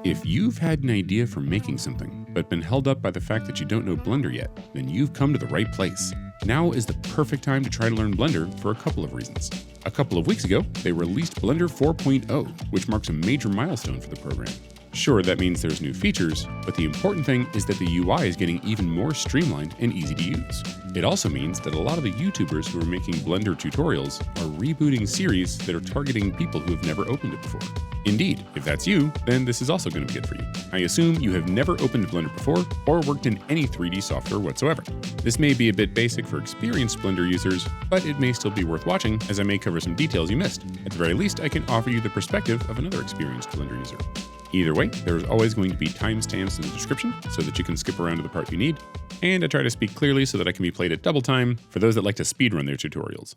If you've had an idea for making something, but been held up by the fact that you don't know Blender yet, then you've come to the right place. Now is the perfect time to try to learn Blender for a couple of reasons. A couple of weeks ago, they released Blender 4.0, which marks a major milestone for the program. Sure, that means there's new features, but the important thing is that the UI is getting even more streamlined and easy to use. It also means that a lot of the YouTubers who are making Blender tutorials are rebooting series that are targeting people who have never opened it before. Indeed, if that's you, then this is also going to be good for you. I assume you have never opened Blender before or worked in any 3D software whatsoever. This may be a bit basic for experienced Blender users, but it may still be worth watching as I may cover some details you missed. At the very least, I can offer you the perspective of another experienced Blender user. Either way, there's always going to be timestamps in the description so that you can skip around to the part you need, and I try to speak clearly so that I can be played at double time for those that like to speedrun their tutorials.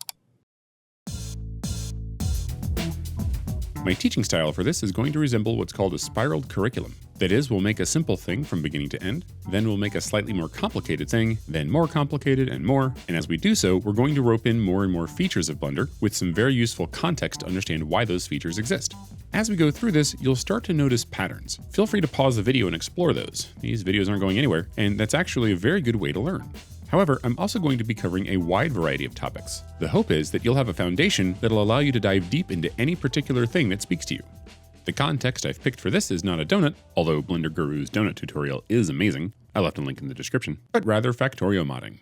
My teaching style for this is going to resemble what's called a spiraled curriculum. That is, we'll make a simple thing from beginning to end, then we'll make a slightly more complicated thing, then more complicated and more, and as we do so, we're going to rope in more and more features of Blender with some very useful context to understand why those features exist. As we go through this, you'll start to notice patterns. Feel free to pause the video and explore those. These videos aren't going anywhere, and that's actually a very good way to learn. However, I'm also going to be covering a wide variety of topics. The hope is that you'll have a foundation that'll allow you to dive deep into any particular thing that speaks to you. The context I've picked for this is not a donut, although Blender Guru's donut tutorial is amazing. I left a link in the description, but rather Factorio modding.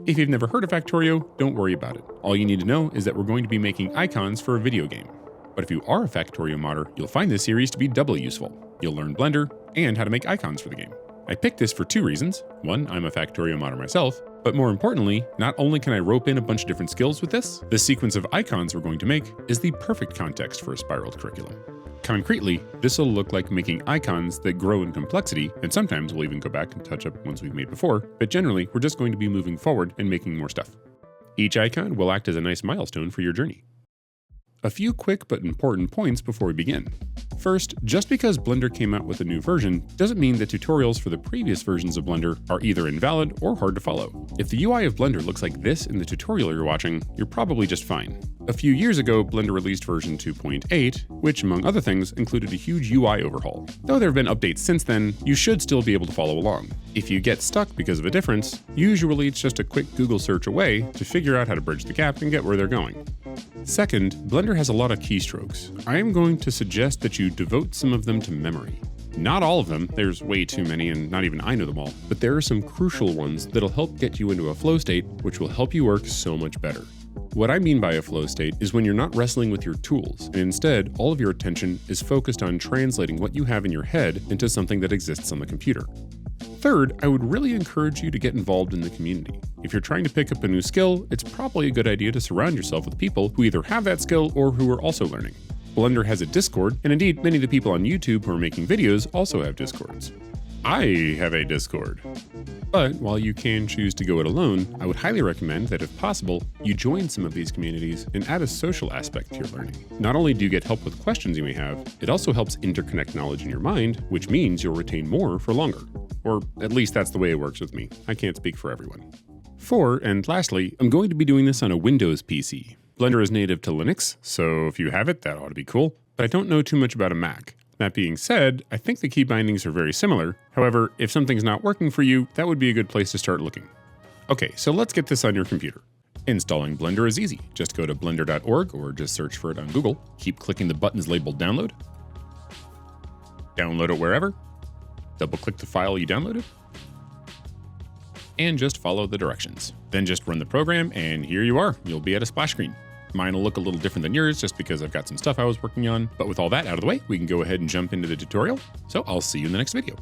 If you've never heard of Factorio, don't worry about it. All you need to know is that we're going to be making icons for a video game. But if you are a Factorio modder, you'll find this series to be doubly useful. You'll learn Blender and how to make icons for the game. I picked this for two reasons. One, I'm a Factorio modder myself, but more importantly, not only can I rope in a bunch of different skills with this, the sequence of icons we're going to make is the perfect context for a spiraled curriculum. Concretely, this will look like making icons that grow in complexity, and sometimes we'll even go back and touch up ones we've made before, but generally, we're just going to be moving forward and making more stuff. Each icon will act as a nice milestone for your journey. A few quick but important points before we begin. First, just because Blender came out with a new version doesn't mean that tutorials for the previous versions of Blender are either invalid or hard to follow. If the UI of Blender looks like this in the tutorial you're watching, you're probably just fine. A few years ago, Blender released version 2.8, which among other things included a huge UI overhaul. Though there have been updates since then, you should still be able to follow along. If you get stuck because of a difference, usually it's just a quick Google search away to figure out how to bridge the gap and get where they're going. Second, Blender has a lot of keystrokes. I am going to suggest that you devote some of them to memory. Not all of them, there's way too many and not even I know them all, but there are some crucial ones that'll help get you into a flow state, which will help you work so much better. What I mean by a flow state is when you're not wrestling with your tools, and instead all of your attention is focused on translating what you have in your head into something that exists on the computer. Third, I would really encourage you to get involved in the community. If you're trying to pick up a new skill, it's probably a good idea to surround yourself with people who either have that skill or who are also learning. Blender has a Discord, and indeed many of the people on YouTube who are making videos also have Discords. I have a Discord. But while you can choose to go it alone, I would highly recommend that if possible, you join some of these communities and add a social aspect to your learning. Not only do you get help with questions you may have, it also helps interconnect knowledge in your mind, which means you'll retain more for longer. Or at least that's the way it works with me. I can't speak for everyone. 4, and lastly, I'm going to be doing this on a Windows PC. Blender is native to Linux, so if you have it, that ought to be cool, but I don't know too much about a Mac. That being said, I think the key bindings are very similar. However, if something's not working for you, that would be a good place to start looking. Okay, so let's get this on your computer. Installing Blender is easy. Just go to blender.org or just search for it on Google. Keep clicking the buttons labeled download. Download it wherever. Double-click the file you downloaded. And just follow the directions. Then just run the program, and here you are. You'll be at a splash screen. Mine will look a little different than yours just because I've got some stuff I was working on. But with all that out of the way, we can go ahead and jump into the tutorial. So I'll see you in the next video.